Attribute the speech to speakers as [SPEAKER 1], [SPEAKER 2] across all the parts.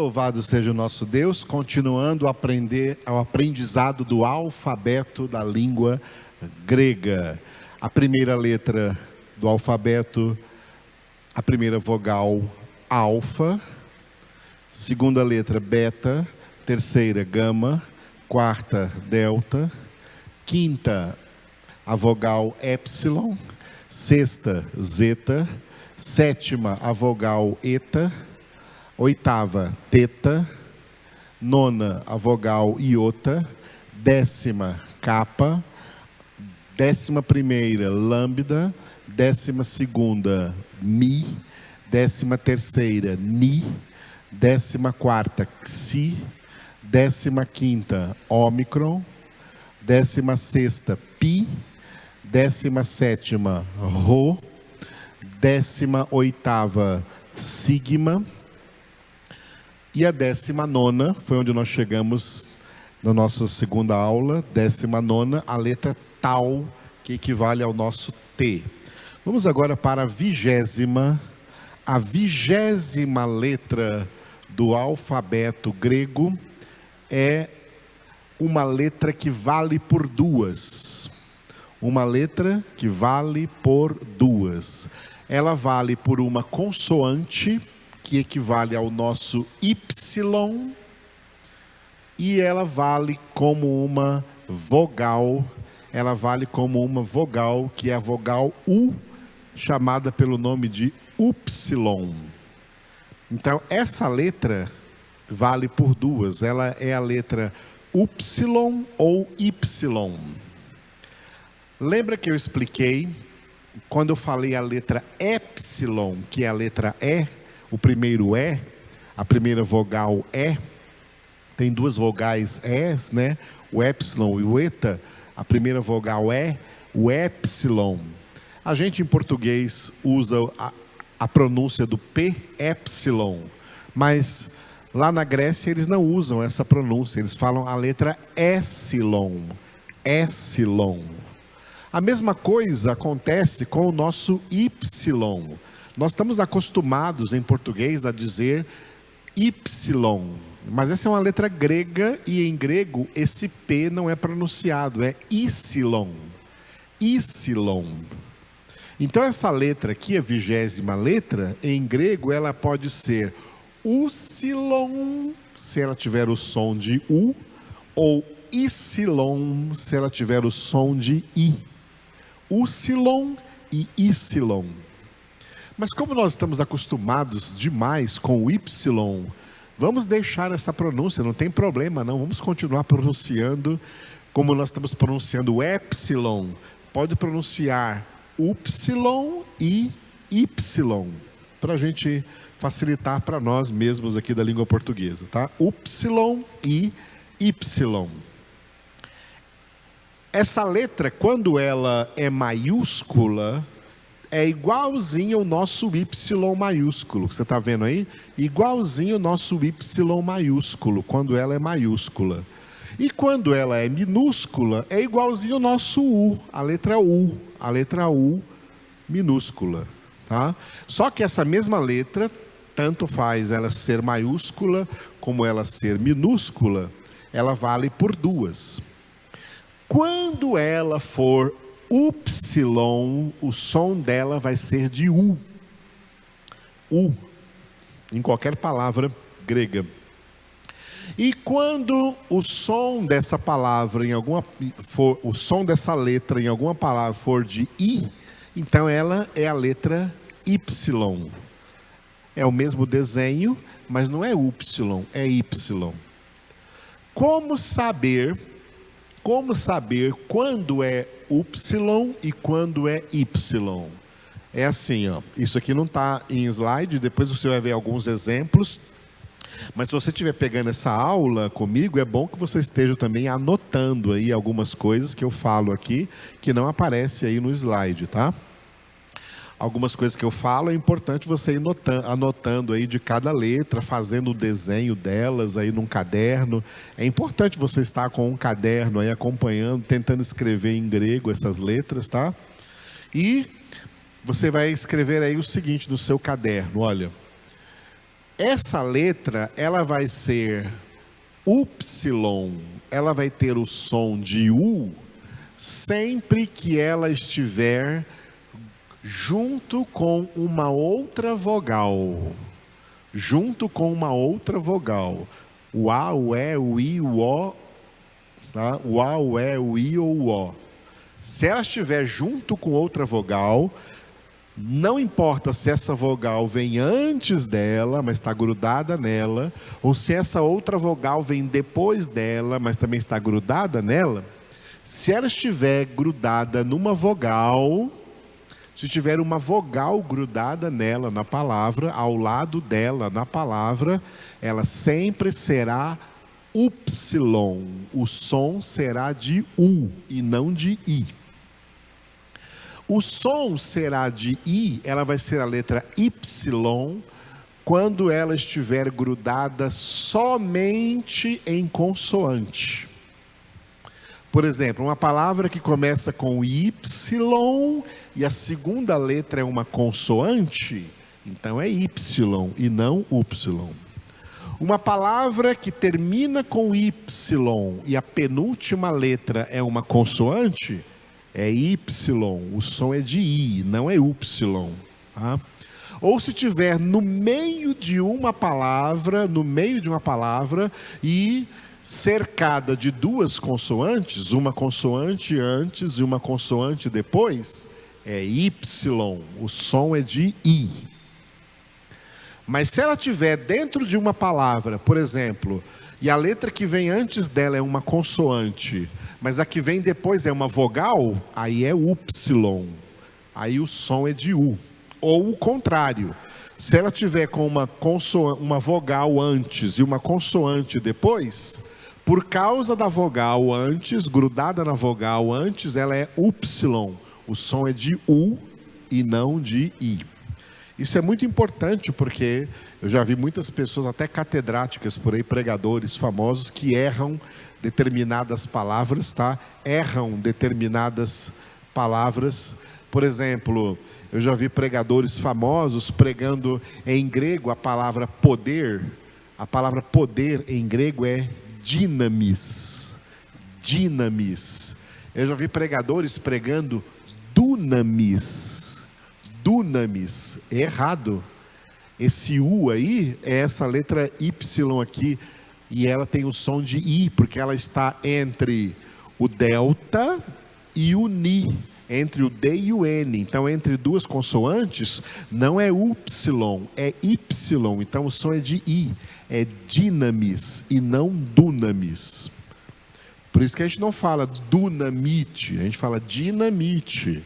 [SPEAKER 1] Louvado seja o nosso Deus, continuando a aprender o aprendizado do alfabeto da língua grega. A primeira letra do alfabeto, a primeira vogal, alfa, segunda letra, beta, terceira, gama, quarta, delta, quinta, a vogal épsilon, sexta, zeta, sétima, a vogal eta, oitava, teta, nona, a vogal iota, décima, capa, 11ª, lambda, 12ª, mi, 13ª, ni, 14ª, xi, 15ª, ômicron, 16ª, pi, 17ª, rho, 18ª, sigma, e a 19ª, foi onde nós chegamos na nossa segunda aula, 19ª, a letra tau, que equivale ao nosso T. Vamos agora para a 20ª letra do alfabeto grego é uma letra que vale por duas. Uma letra que vale por duas. Ela vale por uma consoante, que equivale ao nosso Y, e ela vale como uma vogal. Ela vale como uma vogal, que é a vogal U, chamada pelo nome de upsilon. Então, essa letra vale por duas. Ela é a letra upsilon ou Y. Lembra que eu expliquei, quando eu falei a letra epsilon, que é a letra E, o primeiro E, a primeira vogal E, tem duas vogais Es, né? O epsilon e o eta, a primeira vogal E, o epsilon. A gente em português usa a pronúncia do P, epsilon, mas lá na Grécia eles não usam essa pronúncia, eles falam a letra epsilon, epsilon. A mesma coisa acontece com o nosso Y. Nós estamos acostumados em português a dizer Y, mas essa é uma letra grega e em grego esse P não é pronunciado, é Ypsilon. Ypsilon. Então essa letra aqui, a 20ª letra, em grego ela pode ser Upsilon, se ela tiver o som de U, ou Ypsilon, se ela tiver o som de I. Upsilon e Ypsilon. Mas como nós estamos acostumados demais com o Y, vamos deixar essa pronúncia, não tem problema não, vamos continuar pronunciando como nós estamos pronunciando o epsilon. Pode pronunciar upsilon e Y, para a gente facilitar para nós mesmos aqui da língua portuguesa, tá? Upsilon e Y. Essa letra, quando ela é maiúscula, é igualzinho ao nosso Y maiúsculo, que você está vendo aí? Igualzinho ao nosso Y maiúsculo, quando ela é maiúscula. E quando ela é minúscula, é igualzinho ao nosso U, a letra U minúscula. Tá? Só que essa mesma letra, tanto faz ela ser maiúscula, como ela ser minúscula, ela vale por duas. Quando ela for upsilon, o som dela vai ser de U. U, em qualquer palavra grega. E quando o som dessa palavra o som dessa letra em alguma palavra for de I, então ela é a letra Y. É o mesmo desenho, mas não é upsilon, é Y. Como saber quando é upsilon e quando é Y? É assim, ó. Isso aqui não está em slide, depois você vai ver alguns exemplos. Mas se você estiver pegando essa aula comigo, é bom que você esteja também anotando aí algumas coisas que eu falo aqui, que não aparece aí no slide, tá? Algumas coisas que eu falo, é importante você ir anotando aí de cada letra, fazendo o desenho delas aí num caderno. É importante você estar com um caderno aí acompanhando, tentando escrever em grego essas letras, tá? E você vai escrever aí o seguinte no seu caderno, olha. Essa letra, ela vai ser upsilon, ela vai ter o som de U sempre que ela estiver junto com uma outra vogal. Junto com uma outra vogal. O A, o E, o I, o O. Tá? O A, o E, o I ou o O. Se ela estiver junto com outra vogal, não importa se essa vogal vem antes dela, mas está grudada nela, ou se essa outra vogal vem depois dela, mas também está grudada nela. Se ela estiver grudada numa vogal, se tiver uma vogal grudada nela na palavra, ao lado dela na palavra, ela sempre será upsilon. O som será de U e não de I. O som será de I, ela vai ser a letra Y, quando ela estiver grudada somente em consoante. Por exemplo, uma palavra que começa com Y e a segunda letra é uma consoante, então é Y e não Y. Uma palavra que termina com Y e a penúltima letra é uma consoante, é Y, o som é de I, não é Y. Tá? Ou se tiver no meio de uma palavra, e cercada de duas consoantes, uma consoante antes e uma consoante depois, é Y, o som é de I. Mas se ela estiver dentro de uma palavra, por exemplo, e a letra que vem antes dela é uma consoante, mas a que vem depois é uma vogal, aí é Y, aí o som é de U. Ou o contrário, se ela tiver com uma vogal antes e uma consoante depois, por causa da vogal antes, grudada na vogal antes, ela é Y, o som é de U e não de I. Isso é muito importante porque eu já vi muitas pessoas, até catedráticas por aí, pregadores famosos, que erram determinadas palavras, tá? Erram determinadas palavras. Por exemplo, eu já vi pregadores famosos pregando em grego a palavra poder. A palavra poder em grego é dinamis. Dinamis. Eu já vi pregadores pregando dunamis. Dunamis. É errado. Esse U aí é essa letra Y aqui. E ela tem o som de I, porque ela está entre o delta e o ni, entre o D e o N. Então, entre duas consoantes, não é Y, é Y. Então, o som é de I, é dinamis e não dunamis. Por isso que a gente não fala dunamite, a gente fala dinamite.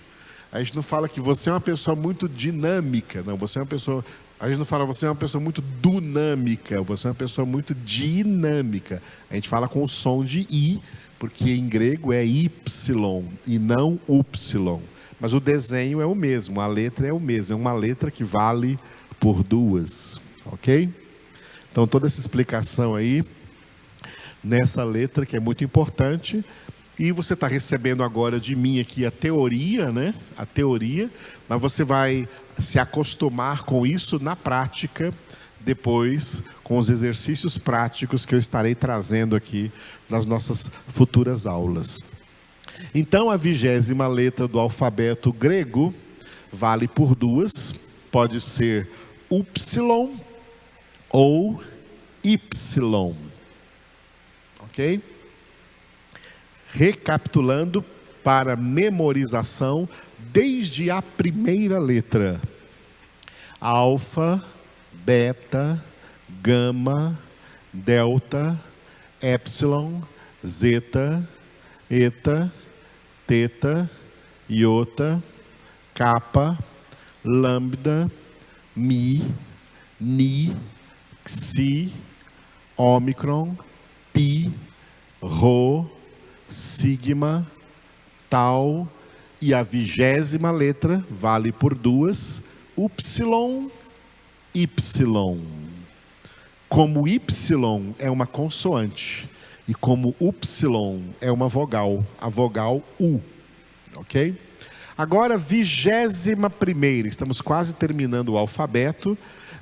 [SPEAKER 1] A gente não fala que você é uma pessoa muito dinâmica, não, você é uma pessoa... A gente não fala, você é uma pessoa muito dinâmica, você é uma pessoa muito dinâmica. A gente fala com o som de I, porque em grego é Y e não Y. Mas o desenho é o mesmo, a letra é o mesmo, é uma letra que vale por duas, ok? Então toda essa explicação aí, nessa letra que é muito importante. E você está recebendo agora de mim aqui a teoria, né? A teoria, mas você vai se acostumar com isso na prática, depois com os exercícios práticos que eu estarei trazendo aqui nas nossas futuras aulas. Então, a 20ª letra do alfabeto grego vale por duas, pode ser Y ou Y, ok? Recapitulando para memorização desde a primeira letra: alfa, beta, gama, delta, epsilon, zeta, eta, teta, iota, kappa, lambda, mi, ni, xi, ômicron, pi, rho, sigma, tau, e a 20ª letra vale por duas, upsilon, y. Como y é uma consoante e como upsilon é uma vogal, a vogal U, ok? Agora 21ª, estamos quase terminando o alfabeto.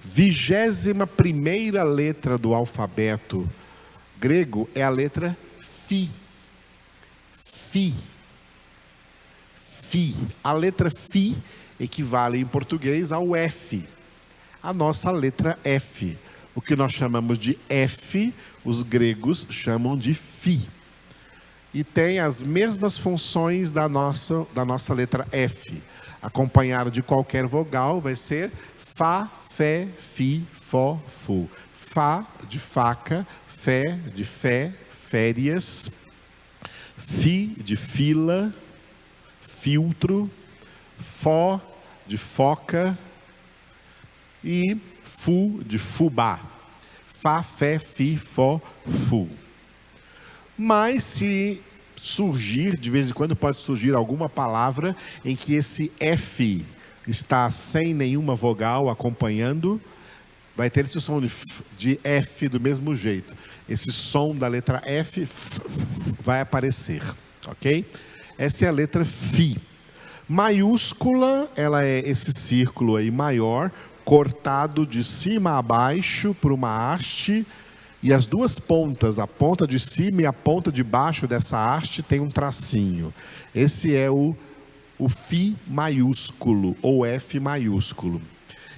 [SPEAKER 1] 21ª letra do alfabeto grego é a letra Fi. Fi. Fi. A letra Fi equivale em português ao F. A nossa letra F. O que nós chamamos de F, os gregos chamam de Fi. E tem as mesmas funções da nossa letra F. Acompanhado de qualquer vogal vai ser Fá, Fé, Fi, Fó, Fu. Fá de faca, Fé de fé, férias. Fi de fila, filtro. Fó de foca. E Fu de fubá. Fá, Fé, Fi, Fó, Fu. Mas se surgir, de vez em quando pode surgir alguma palavra em que esse F está sem nenhuma vogal acompanhando, vai ter esse som de F do mesmo jeito. Esse som da letra F vai aparecer, ok? Essa é a letra Fi. Maiúscula, ela é esse círculo aí maior, cortado de cima a baixo por uma haste, e as duas pontas, a ponta de cima e a ponta de baixo dessa haste tem um tracinho. Esse é o Fi maiúsculo, ou F maiúsculo.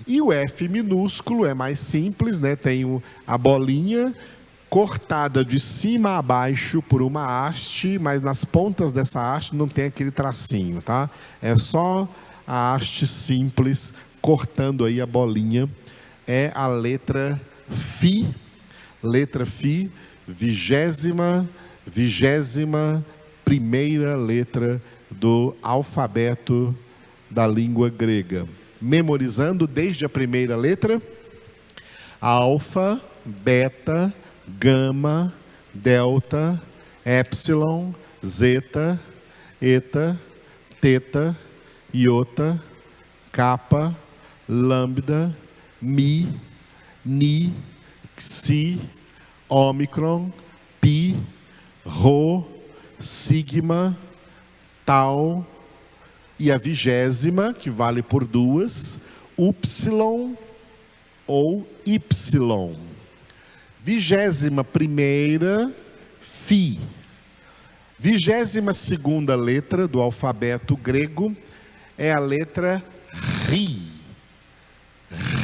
[SPEAKER 1] E o F minúsculo é mais simples, né? Tem a bolinha cortada de cima a baixo por uma haste, mas nas pontas dessa haste não tem aquele tracinho, tá? É só a haste simples cortando aí a bolinha. É a letra Fi. Letra Fi, 21ª letra do alfabeto da língua grega. Memorizando desde a primeira letra: alfa, beta, gama, delta, épsilon, zeta, eta, teta, iota, kappa, lambda, mi, ni, Xi, ômicron, pi, rho, sigma, tau, e a 20ª, que vale por duas, upsilon ou y. 21ª, Fi. 22ª letra do alfabeto grego é a letra Ri.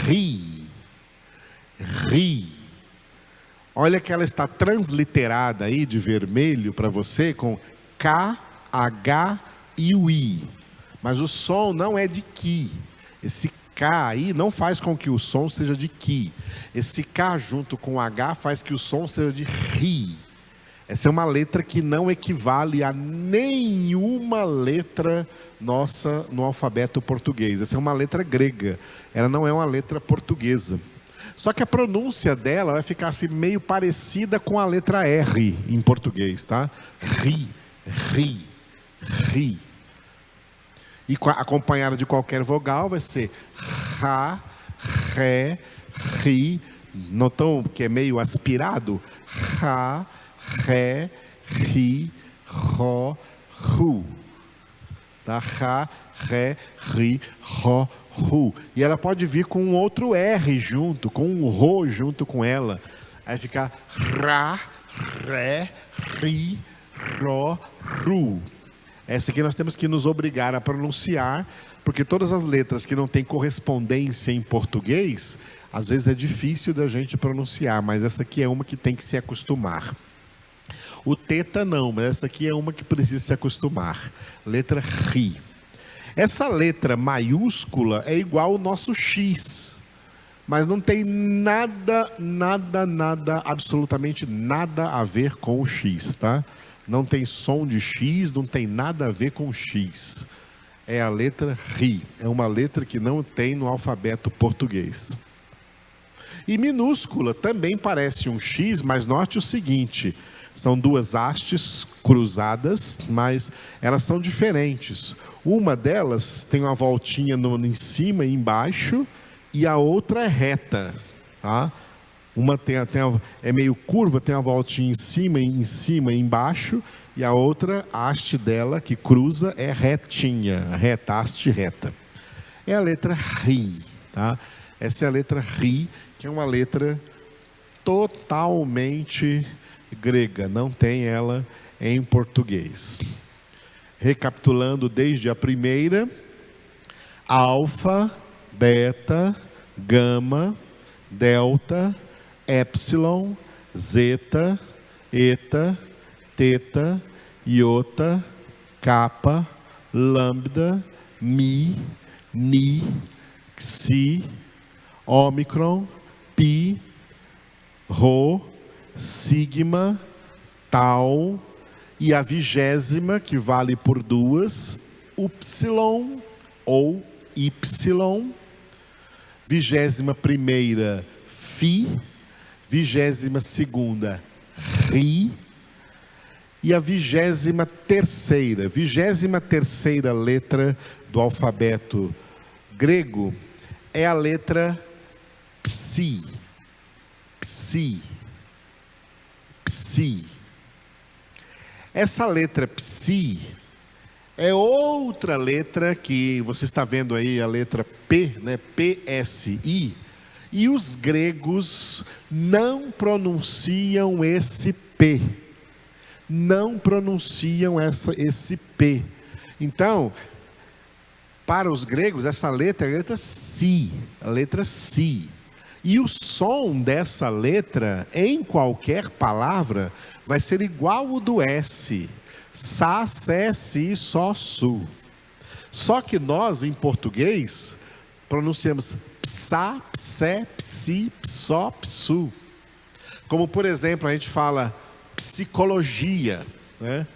[SPEAKER 1] Ri. Ri. Olha que ela está transliterada aí de vermelho para você com K, H e o I. Mas o som não é de Ki. Esse K aí não faz com que o som seja de Ki. Esse K junto com o H faz que o som seja de Ri. Essa é uma letra que não equivale a nenhuma letra nossa no alfabeto português. Essa é uma letra grega. Ela não é uma letra portuguesa. Só que a pronúncia dela vai ficar assim meio parecida com a letra R em português, tá? Ri, ri, ri. E acompanhada de qualquer vogal vai ser Ra, Ré, Ri. Notam que é meio aspirado? Ra, Ré, Ri, Ró, Ru. Tá? Ra, Ré, Ri, Ró, Ru. E ela pode vir com um outro R junto, com um Rô junto com ela. Aí fica Ra, Ré, Ri, Ró, Ru. Essa aqui nós temos que nos obrigar a pronunciar, porque todas as letras que não têm correspondência em português, às vezes é difícil da gente pronunciar, mas essa aqui é uma que tem que se acostumar. O teta não, mas essa aqui é uma que precisa se acostumar. Letra Ri. Essa letra maiúscula é igual ao nosso X, mas não tem nada, absolutamente nada a ver com o X, tá? Não tem som de X, não tem nada a ver com X. É a letra Ri. É uma letra que não tem no alfabeto português. E minúscula também parece um X, mas note o seguinte: são duas hastes cruzadas, mas elas são diferentes. Uma delas tem uma voltinha em cima e embaixo, e a outra é reta, tá? Uma é meio curva, tem uma voltinha em cima e embaixo, e a outra, a haste dela, que cruza, é retinha, reta, haste reta. É a letra Ri, tá? Essa é a letra Ri, que é uma letra totalmente grega, não tem ela em português. Recapitulando desde a primeira: alfa, beta, gama, delta, épsilon, zeta, eta, teta, iota, kappa, lambda, mi, ni, xi, ômicron, pi, rho, sigma, tau, e a 20ª, que vale por 2, upsilon ou y, 21ª, fi, 22ª, ri, e a 23ª letra do alfabeto grego é a letra psi. Psi. Psi. Essa letra psi é outra letra que você está vendo aí, a letra P, né? PSI. E os gregos não pronunciam esse P. Não pronunciam esse P. Então, para os gregos, essa letra é a letra Si. A letra Si. E o som dessa letra, em qualquer palavra, vai ser igual ao do S. Sa, sé, si, só, su. Só que nós, em português, pronunciamos psa, psé, psi, psó, psu. Como, por exemplo, a gente fala psicologia, né?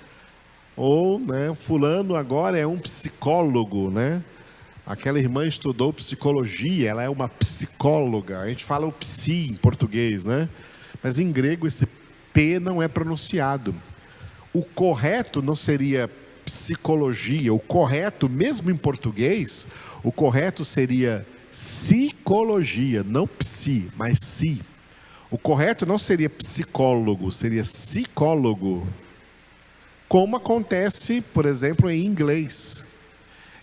[SPEAKER 1] Ou, né, fulano agora é um psicólogo, né? Aquela irmã estudou psicologia, ela é uma psicóloga. A gente fala o psi em português, né? Mas em grego esse P não é pronunciado. O correto não seria psicologia. O correto, mesmo em português, o correto seria psicologia, não psi, mas si. O correto não seria psicólogo, seria psicólogo. Como acontece, por exemplo, em inglês.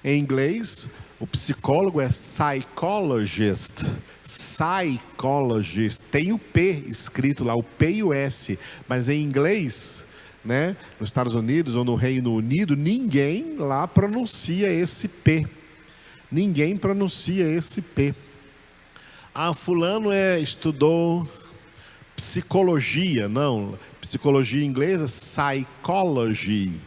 [SPEAKER 1] Em inglês, o psicólogo é psychologist. Psychologist. Tem o P escrito lá, o P e o S. Mas em inglês, né, nos Estados Unidos ou no Reino Unido, ninguém lá pronuncia esse P. Ninguém pronuncia esse P. Ah, fulano estudou psicologia. Não, psicologia em inglês é psychology.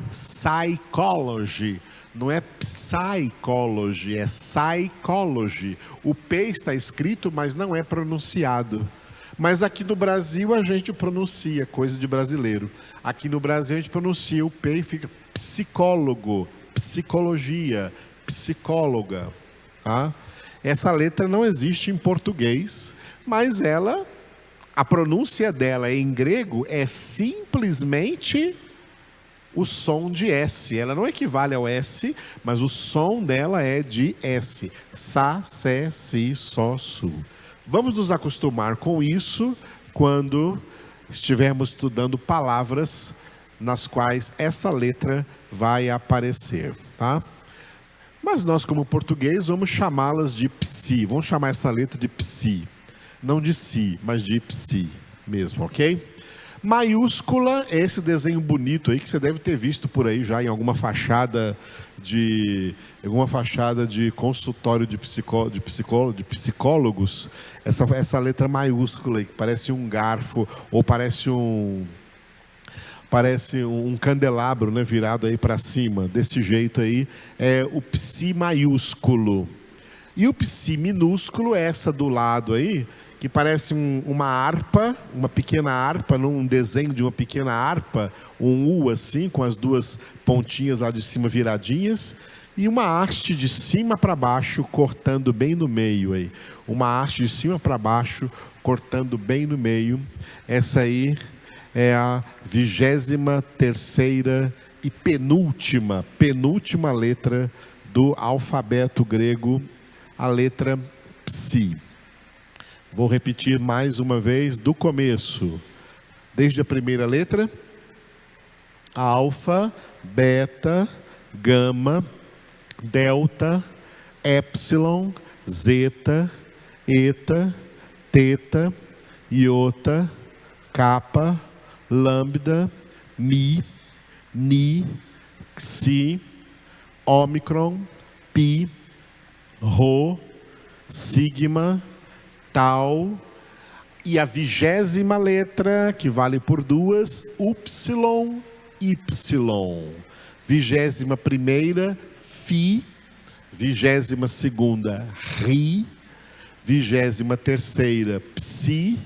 [SPEAKER 1] Psychology. Não é psychology, é psychology. O P está escrito, mas não é pronunciado. Mas aqui no Brasil a gente pronuncia, coisa de brasileiro. Aqui no Brasil a gente pronuncia o P e fica psicólogo, psicologia, psicóloga. Tá? Essa letra não existe em português, mas a pronúncia dela em grego é simplesmente o som de S. Ela não equivale ao S, mas o som dela é de S. Sa, sé, si, só, su. Vamos nos acostumar com isso quando estivermos estudando palavras nas quais essa letra vai aparecer, tá? Mas nós, como português, vamos chamá-las de psi. Vamos chamar essa letra de psi. Não de si, mas de psi mesmo, ok? Maiúscula é esse desenho bonito aí que você deve ter visto por aí já em alguma fachada de consultório de psicólogos. Essa letra maiúscula aí, que parece um garfo ou parece um candelabro, né, virado aí para cima. Desse jeito aí é o psi maiúsculo. E o psi minúsculo é essa do lado aí, que parece uma harpa, uma pequena harpa, num desenho de uma pequena harpa, um U assim, com as duas pontinhas lá de cima viradinhas, e uma haste de cima para baixo, cortando bem no meio aí. Uma haste de cima para baixo, cortando bem no meio. Essa aí é a 23ª e penúltima letra do alfabeto grego, a letra psi. Vou repetir mais uma vez do começo. Desde a primeira letra: alfa, beta, gama, delta, épsilon, zeta, eta, teta, iota, kappa, lambda, mi, ni, xi, ômicron, pi, rho, sigma, tau, e a 20ª letra, que vale por 2, upsilon, y. 21ª, fi. 22ª, ri. 23ª, psi.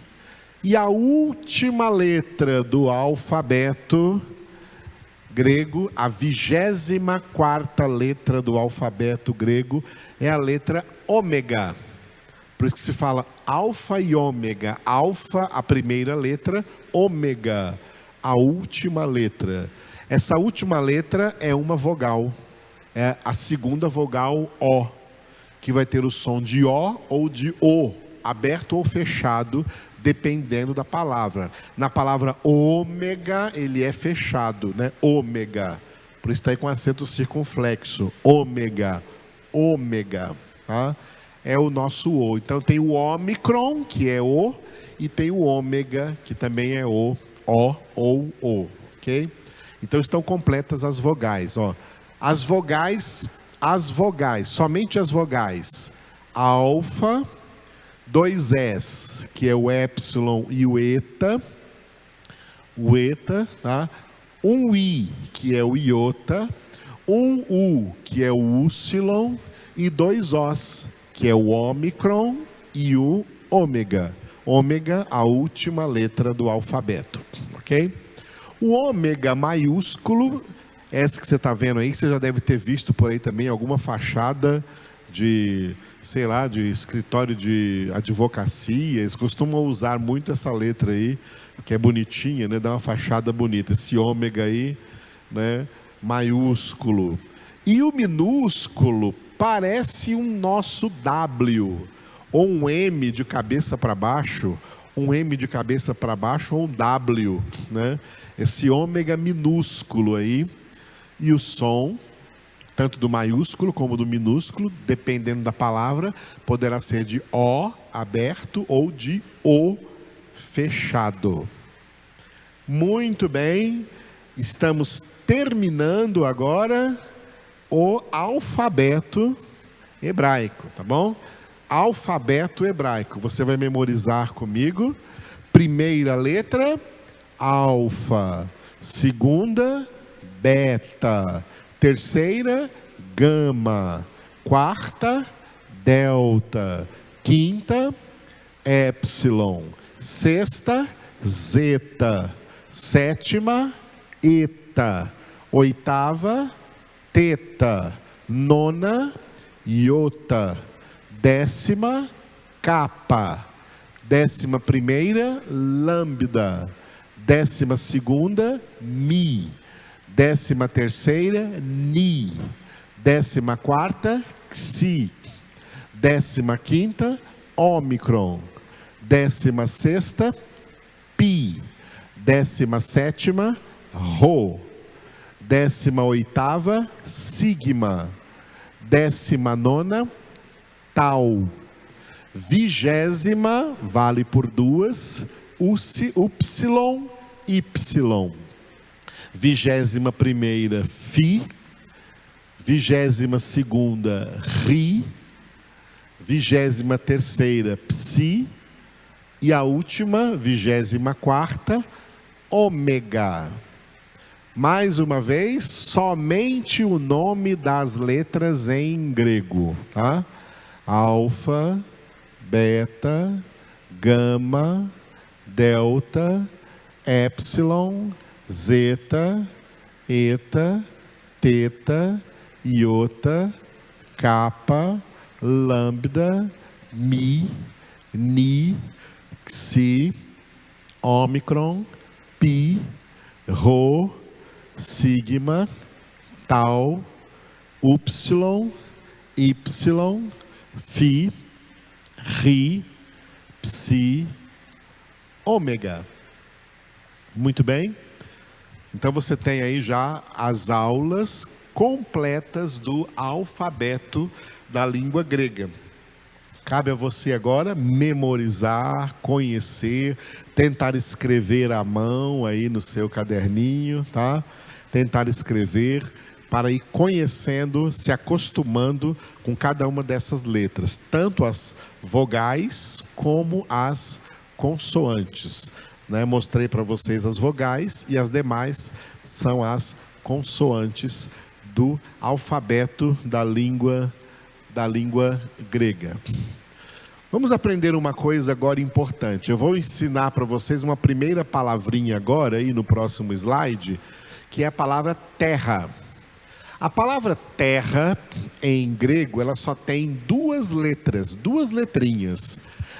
[SPEAKER 1] E a última letra do alfabeto grego, a 24ª letra do alfabeto grego, é a letra ômega. Por isso que se fala alfa e ômega. Alfa, a primeira letra, ômega, a última letra. Essa última letra é uma vogal. É a segunda vogal, O, que vai ter o som de O ou de O, aberto ou fechado, dependendo da palavra. Na palavra ômega, ele é fechado, né? Ômega. Por isso está aí com acento circunflexo. Ômega. Ômega. Tá? É o nosso O. Então tem o ômicron, que é O, e tem o ômega, que também é O ou O. Ok? Então estão completas as vogais. Ó. As vogais, somente as vogais. Alfa, 2 S, que é o épsilon e o eta, tá? Um I, que é o iota, um U, que é o úpsilon, e 2 Os, que é o ômicron e o ômega. Ômega, a última letra do alfabeto, ok? O ômega maiúsculo, essa que você está vendo aí, você já deve ter visto por aí também alguma fachada de, sei lá, de escritório de advocacia. Eles costumam usar muito essa letra aí, que é bonitinha, né? Dá uma fachada bonita. Esse ômega aí, né? Maiúsculo. E o minúsculo parece um nosso W, ou um M de cabeça para baixo, um M de cabeça para baixo ou um W, né? Esse ômega minúsculo aí. E o som, tanto do maiúsculo como do minúsculo, dependendo da palavra, poderá ser de O aberto ou de O fechado. Muito bem, estamos terminando agora o alfabeto hebraico, tá bom? Alfabeto hebraico, você vai memorizar comigo. Primeira letra, alfa. Segunda, beta. Terceira, gama. Quarta, delta. Quinta, épsilon. Sexta, zeta. Sétima, eta. Oitava, teta. Nona, iota. Décima, kappa. 11ª, lambda. 12ª, mi. 13ª, ni. 14ª, xi. 15ª, ômicron. 16ª, pi. 17ª, rho. 18ª, sigma. 19ª, tau. 20ª, vale por 2, upsilon, y. 21ª, fi. 22ª, ri. 23ª, psi. E a última, 24ª, ômega. Mais uma vez, somente o nome das letras em grego, tá? Alfa, beta, gama, delta, épsilon, zeta, eta, teta, iota, kappa, lambda, mi, ni, xi, ômicron, pi, rho, sigma, tau, upsilon, y, fi, ri, psi, ômega. Muito bem. Então você tem aí já as aulas completas do alfabeto da língua grega. Cabe a você agora memorizar, conhecer, tentar escrever à mão aí no seu caderninho, tá? Tentar escrever para ir conhecendo, se acostumando com cada uma dessas letras, tanto as vogais como as consoantes, né? Mostrei para vocês as vogais e as demais são as consoantes do alfabeto da língua grega. Vamos aprender uma coisa agora importante. Eu vou ensinar para vocês uma primeira palavrinha agora, aí no próximo slide, que é a palavra terra. A palavra terra, em grego, ela só tem duas letras, duas letrinhas.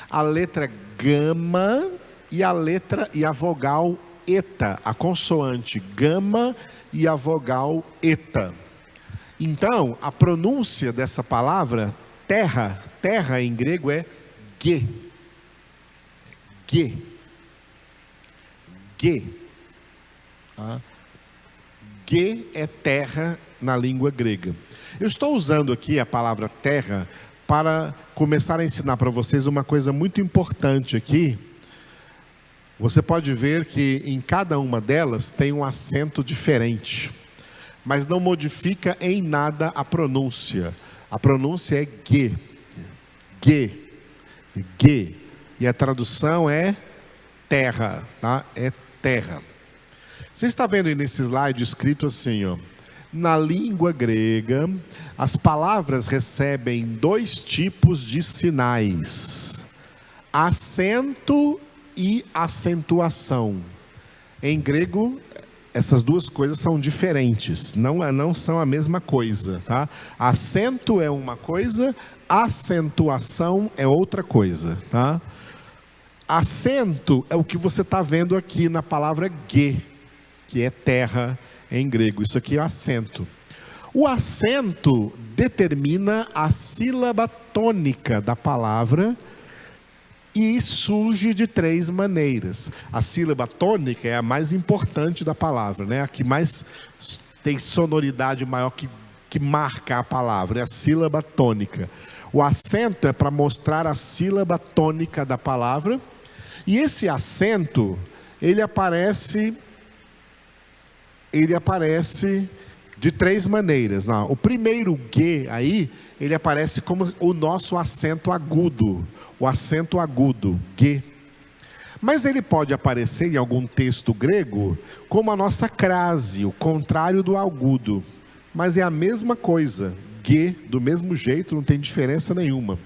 [SPEAKER 1] A letra gama e a vogal eta, a consoante gama e a vogal eta. Então, a pronúncia dessa palavra, terra, terra em grego é ge. Ge. Ge. Ge é terra na língua grega. Eu estou usando aqui a palavra terra para começar a ensinar para vocês uma coisa muito importante aqui. Você pode ver que em cada uma delas tem um acento diferente, mas não modifica em nada a pronúncia. A pronúncia é ge, ge, ge, e a tradução é terra, tá? É terra. Você está vendo aí nesse slide escrito assim, ó: na língua grega, as palavras recebem dois tipos de sinais: acento e acentuação. Em grego, essas duas coisas são diferentes, não são a mesma coisa, tá? Acento é uma coisa, acentuação é outra coisa, tá? Acento é o que você está vendo aqui na palavra ge, que é terra em grego. Isso aqui é acento. O acento determina a sílaba tônica da palavra e surge de três maneiras. A sílaba tônica é a mais importante da palavra, né? A que mais tem sonoridade maior, que marca a palavra, é a sílaba tônica. O acento é para mostrar a sílaba tônica da palavra, e esse acento, ele aparece de três maneiras. O primeiro ge aí, ele aparece como o nosso acento agudo, o acento agudo, ge. Mas ele pode aparecer em algum texto grego como a nossa crase, o contrário do agudo. Mas é a mesma coisa, ge, do mesmo jeito, não tem diferença nenhuma.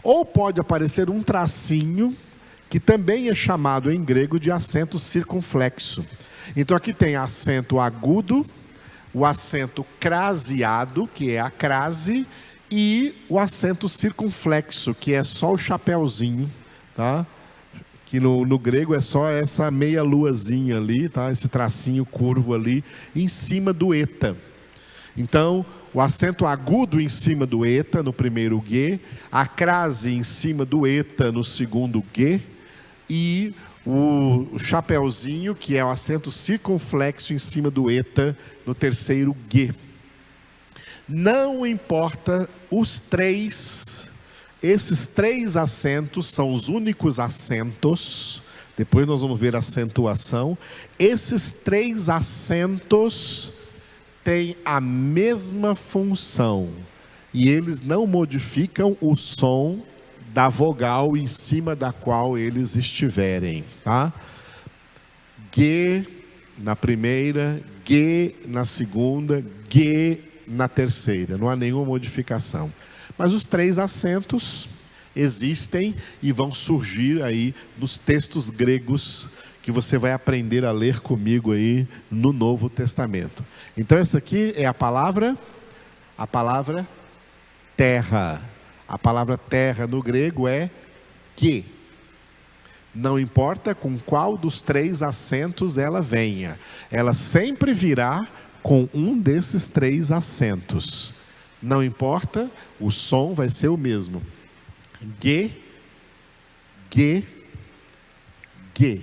[SPEAKER 1] Ou pode aparecer um tracinho, que também é chamado em grego de acento circunflexo. Então aqui tem acento agudo, o acento craseado, que é a crase, e o acento circunflexo, que é só o chapéuzinho, tá? Que no grego é só essa meia luazinha ali, tá? Esse tracinho curvo ali, em cima do eta. Então, o acento agudo em cima do eta, no primeiro ge, a crase em cima do eta, no segundo ge, e o chapéuzinho, que é o acento circunflexo em cima do eta, no terceiro ge. Não importa os três, esses três acentos são os únicos acentos, depois nós vamos ver a acentuação. Esses três acentos têm a mesma função, e eles não modificam o som da vogal em cima da qual eles estiverem, tá? Ge na primeira, ge na segunda, ge na terceira, não há nenhuma modificação. Mas os três acentos existem e vão surgir aí nos textos gregos que você vai aprender a ler comigo aí no Novo Testamento. Então essa aqui é a palavra terra. A palavra terra no grego é ge. Não importa com qual dos três acentos ela venha, ela sempre virá com um desses três acentos. Não importa, o som vai ser o mesmo. Ge, ge, ge.